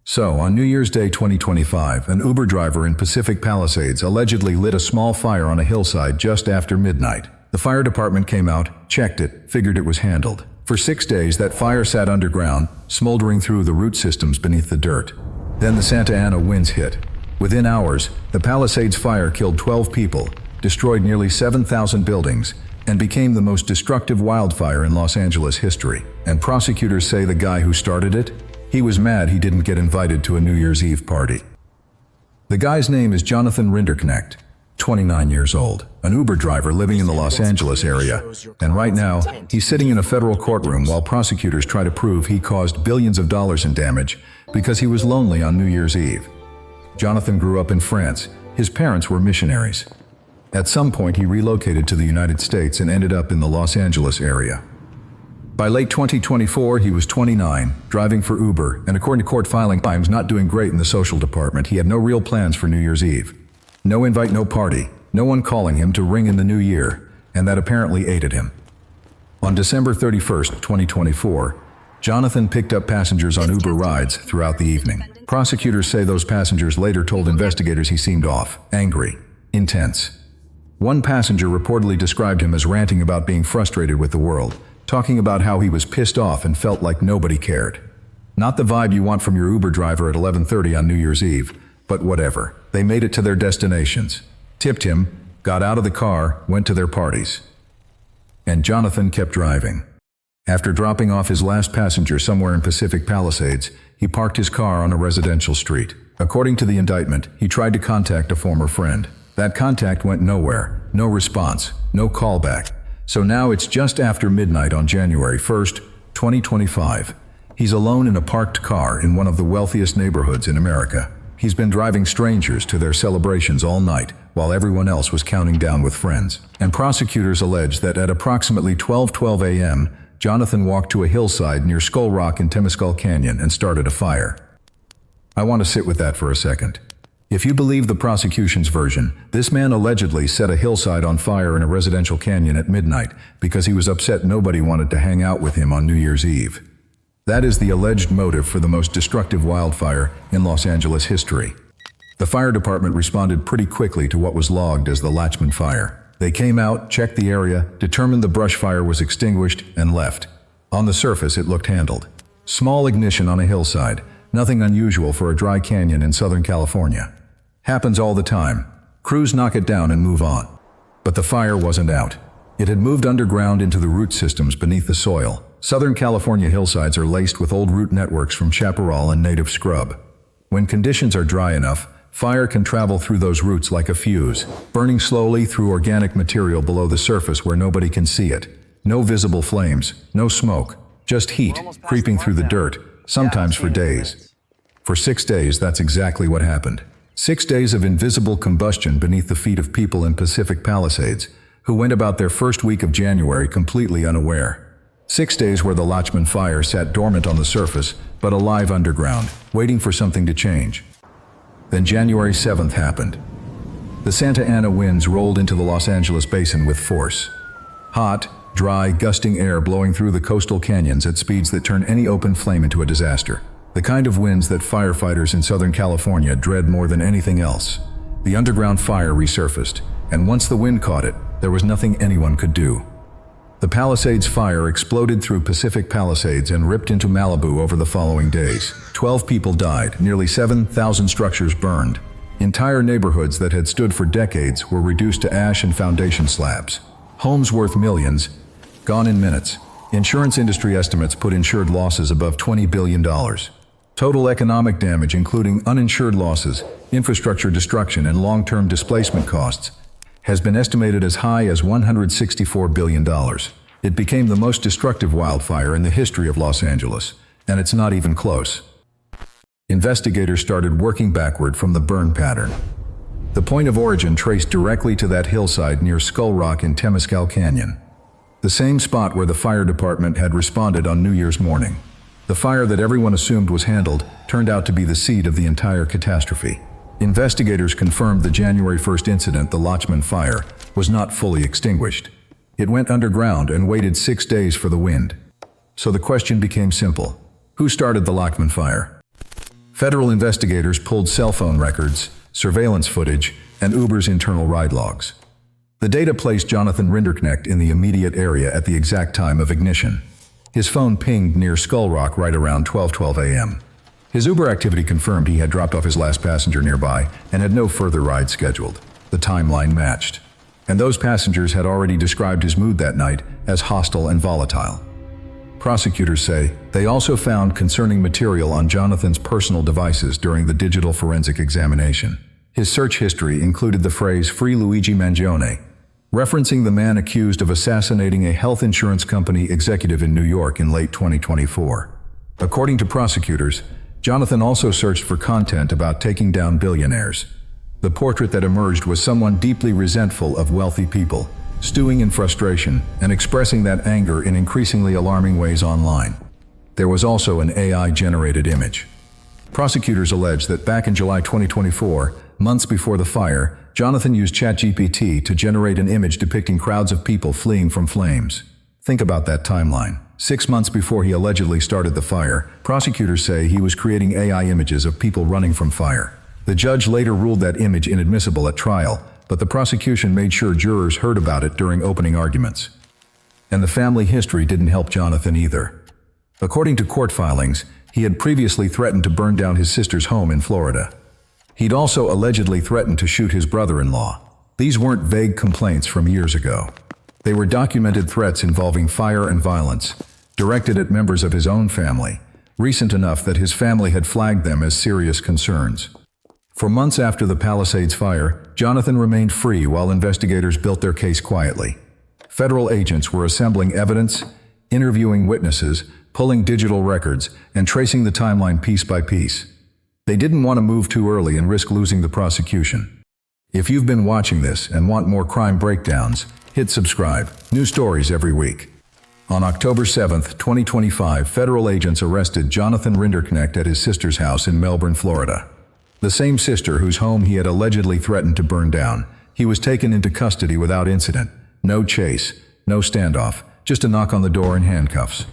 So, on New Year's Day 2025, an Uber driver in Pacific Palisades allegedly lit a small fire on a hillside just after midnight. The fire department came out, checked it, figured it was handled. For 6 days, that fire sat underground, smoldering through the root systems beneath the dirt. Then the Santa Ana winds hit. Within hours, the Palisades Fire killed 12 people, destroyed nearly 7,000 buildings, and became the most destructive wildfire in Los Angeles history. And prosecutors say the guy who started it? He was mad he didn't get invited to a New Year's Eve party. The guy's name is Jonathan Rinderknecht, 29 years old, an Uber driver living in the Los Angeles area. And right now, he's sitting in a federal courtroom while prosecutors try to prove he caused billions of dollars in damage because he was lonely on New Year's Eve. Jonathan grew up in France. His parents were missionaries. At some point, he relocated to the United States and ended up in the Los Angeles area. By late 2024, he was 29, driving for Uber, and according to court filing, times not doing great in the social department. He had no real plans for New Year's Eve. No invite, no party, no one calling him to ring in the new year, and that apparently aided him. On December 31st, 2024, Jonathan picked up passengers on Uber rides throughout the evening. Prosecutors say those passengers later told investigators he seemed off, angry, intense. One passenger reportedly described him as ranting about being frustrated with the world, talking about how he was pissed off and felt like nobody cared. Not the vibe you want from your Uber driver at 11:30 on New Year's Eve, but whatever. They made it to their destinations, tipped him, got out of the car, went to their parties. And Jonathan kept driving. After dropping off his last passenger somewhere in Pacific Palisades, he parked his car on a residential street. According to the indictment, he tried to contact a former friend. That contact went nowhere, no response, no callback. So now it's just after midnight on January 1st, 2025. He's alone in a parked car in one of the wealthiest neighborhoods in America. He's been driving strangers to their celebrations all night, while everyone else was counting down with friends. And prosecutors allege that at approximately 12:12 a.m., Jonathan walked to a hillside near Skull Rock in Temescal Canyon and started a fire. I want to sit with that for a second. If you believe the prosecution's version, this man allegedly set a hillside on fire in a residential canyon at midnight because he was upset nobody wanted to hang out with him on New Year's Eve. That is the alleged motive for the most destructive wildfire in Los Angeles history. The fire department responded pretty quickly to what was logged as the Lachman Fire. They came out, checked the area, determined the brush fire was extinguished, and left. On the surface, it looked handled. Small ignition on a hillside, nothing unusual for a dry canyon in Southern California. Happens all the time. Crews knock it down and move on. But the fire wasn't out. It had moved underground into the root systems beneath the soil. Southern California hillsides are laced with old root networks from chaparral and native scrub. When conditions are dry enough, fire can travel through those roots like a fuse, burning slowly through organic material below the surface where nobody can see it. No visible flames, no smoke, just heat creeping through the dirt, sometimes for days. For 6 days, that's exactly what happened. 6 days of invisible combustion beneath the feet of people in Pacific Palisades, who went about their first week of January completely unaware. 6 days where the Lachman Fire sat dormant on the surface, but alive underground, waiting for something to change. Then January 7th happened. The Santa Ana winds rolled into the Los Angeles basin with force. Hot, dry, gusting air blowing through the coastal canyons at speeds that turn any open flame into a disaster. The kind of winds that firefighters in Southern California dread more than anything else. The underground fire resurfaced, and once the wind caught it, there was nothing anyone could do. The Palisades Fire exploded through Pacific Palisades and ripped into Malibu over the following days. 12 people died, nearly 7,000 structures burned. Entire neighborhoods that had stood for decades were reduced to ash and foundation slabs. Homes worth millions, gone in minutes. Insurance industry estimates put insured losses above $20 billion. Total economic damage, including uninsured losses, infrastructure destruction, and long-term displacement costs, has been estimated as high as $164 billion. It became the most destructive wildfire in the history of Los Angeles, and it's not even close. Investigators started working backward from the burn pattern. The point of origin traced directly to that hillside near Skull Rock in Temescal Canyon, the same spot where the fire department had responded on New Year's morning. The fire that everyone assumed was handled turned out to be the seed of the entire catastrophe. Investigators confirmed the January 1st incident, the Lachman Fire, was not fully extinguished. It went underground and waited 6 days for the wind. So the question became simple. Who started the Lachman Fire? Federal investigators pulled cell phone records, surveillance footage, and Uber's internal ride logs. The data placed Jonathan Rinderknecht in the immediate area at the exact time of ignition. His phone pinged near Skull Rock right around 12:12 a.m. His Uber activity confirmed he had dropped off his last passenger nearby and had no further rides scheduled. The timeline matched. And those passengers had already described his mood that night as hostile and volatile. Prosecutors say they also found concerning material on Jonathan's personal devices during the digital forensic examination. His search history included the phrase "Free Luigi Mangione," referencing the man accused of assassinating a health insurance company executive in New York in late 2024. According to prosecutors, Jonathan also searched for content about taking down billionaires. The portrait that emerged was someone deeply resentful of wealthy people, stewing in frustration and expressing that anger in increasingly alarming ways online. There was also an AI-generated image. Prosecutors allege that back in July 2024, months before the fire, Jonathan used ChatGPT to generate an image depicting crowds of people fleeing from flames. Think about that timeline. 6 months before he allegedly started the fire, prosecutors say he was creating AI images of people running from fire. The judge later ruled that image inadmissible at trial, but the prosecution made sure jurors heard about it during opening arguments. And the family history didn't help Jonathan either. According to court filings, he had previously threatened to burn down his sister's home in Florida. He'd also allegedly threatened to shoot his brother-in-law. These weren't vague complaints from years ago. They were documented threats involving fire and violence, directed at members of his own family, recent enough that his family had flagged them as serious concerns. For months after the Palisades Fire, Jonathan remained free while investigators built their case quietly. Federal agents were assembling evidence, interviewing witnesses, pulling digital records, and tracing the timeline piece by piece. They didn't want to move too early and risk losing the prosecution. If you've been watching this and want more crime breakdowns, hit subscribe. New stories every week. On October 7, 2025, federal agents arrested Jonathan Rinderknecht at his sister's house in Melbourne, Florida. The same sister whose home he had allegedly threatened to burn down. He was taken into custody without incident. No chase, no standoff, just a knock on the door and handcuffs.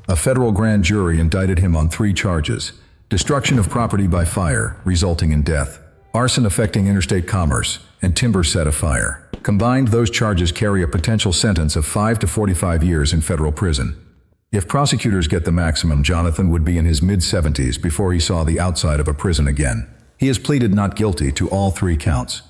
A federal grand jury indicted him on 3 charges: destruction of property by fire, resulting in death, arson affecting interstate commerce, and timber set afire. Combined, those charges carry a potential sentence of 5 to 45 years in federal prison. If prosecutors get the maximum, Jonathan would be in his mid-70s before he saw the outside of a prison again. He has pleaded not guilty to all 3 counts.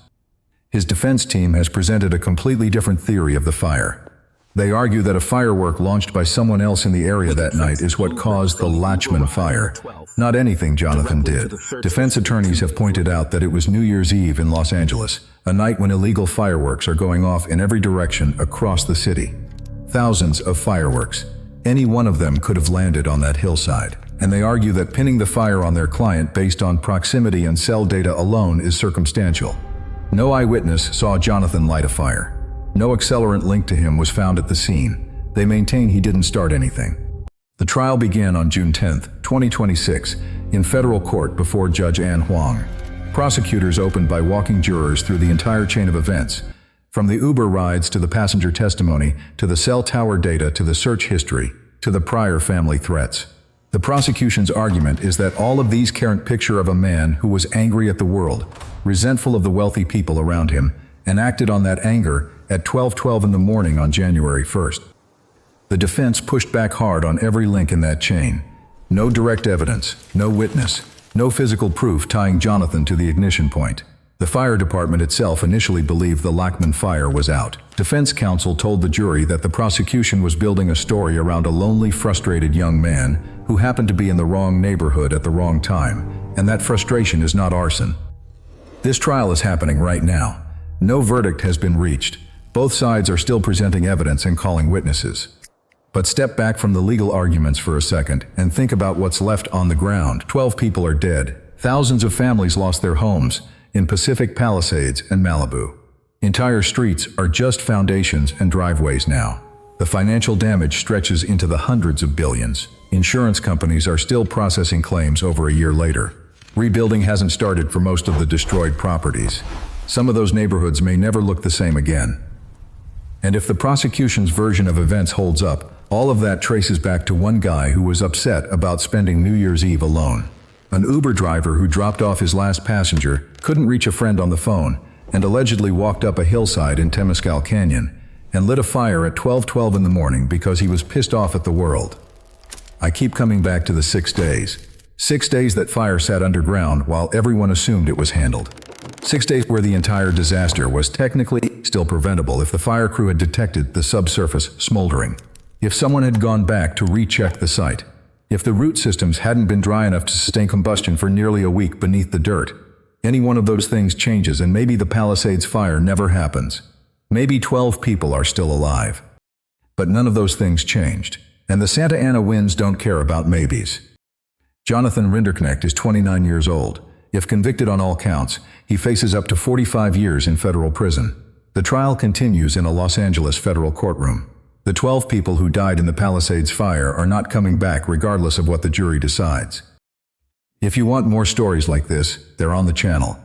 His defense team has presented a completely different theory of the fire. They argue that a firework launched by someone else in the area that night is what caused the Lachman Fire, not anything Jonathan did. Defense attorneys have pointed out that it was New Year's Eve in Los Angeles, a night when illegal fireworks are going off in every direction across the city. Thousands of fireworks. Any one of them could have landed on that hillside. And they argue that pinning the fire on their client based on proximity and cell data alone is circumstantial. No eyewitness saw Jonathan light a fire. No accelerant linked to him was found at the scene. They maintain he didn't start anything. The trial began on June 10, 2026, in federal court before Judge Ann Huang. Prosecutors opened by walking jurors through the entire chain of events, from the Uber rides to the passenger testimony, to the cell tower data, to the search history, to the prior family threats. The prosecution's argument is that all of these current picture of a man who was angry at the world, resentful of the wealthy people around him, and acted on that anger at 12:12 in the morning on January 1st. The defense pushed back hard on every link in that chain. No direct evidence, no witness, no physical proof tying Jonathan to the ignition point. The fire department itself initially believed the Lachman Fire was out. Defense counsel told the jury that the prosecution was building a story around a lonely, frustrated young man who happened to be in the wrong neighborhood at the wrong time, and that frustration is not arson. This trial is happening right now. No verdict has been reached. Both sides are still presenting evidence and calling witnesses. But step back from the legal arguments for a second and think about what's left on the ground. 12 people are dead. Thousands of families lost their homes in Pacific Palisades and Malibu. Entire streets are just foundations and driveways now. The financial damage stretches into the hundreds of billions. Insurance companies are still processing claims over a year later. Rebuilding hasn't started for most of the destroyed properties. Some of those neighborhoods may never look the same again. And if the prosecution's version of events holds up, all of that traces back to one guy who was upset about spending New Year's Eve alone. An Uber driver who dropped off his last passenger couldn't reach a friend on the phone and allegedly walked up a hillside in Temescal Canyon and lit a fire at 12:12 in the morning because he was pissed off at the world. I keep coming back to the 6 days. 6 days that fire sat underground while everyone assumed it was handled. 6 days where the entire disaster was technically still preventable if the fire crew had detected the subsurface smoldering. If someone had gone back to recheck the site. If the root systems hadn't been dry enough to sustain combustion for nearly a week beneath the dirt. Any one of those things changes and maybe the Palisades fire never happens. Maybe 12 people are still alive. But none of those things changed. And the Santa Ana winds don't care about maybes. Jonathan Rinderknecht is 29 years old. If convicted on all counts, he faces up to 45 years in federal prison. The trial continues in a Los Angeles federal courtroom. The 12 people who died in the Palisades fire are not coming back regardless of what the jury decides. If you want more stories like this, they're on the channel.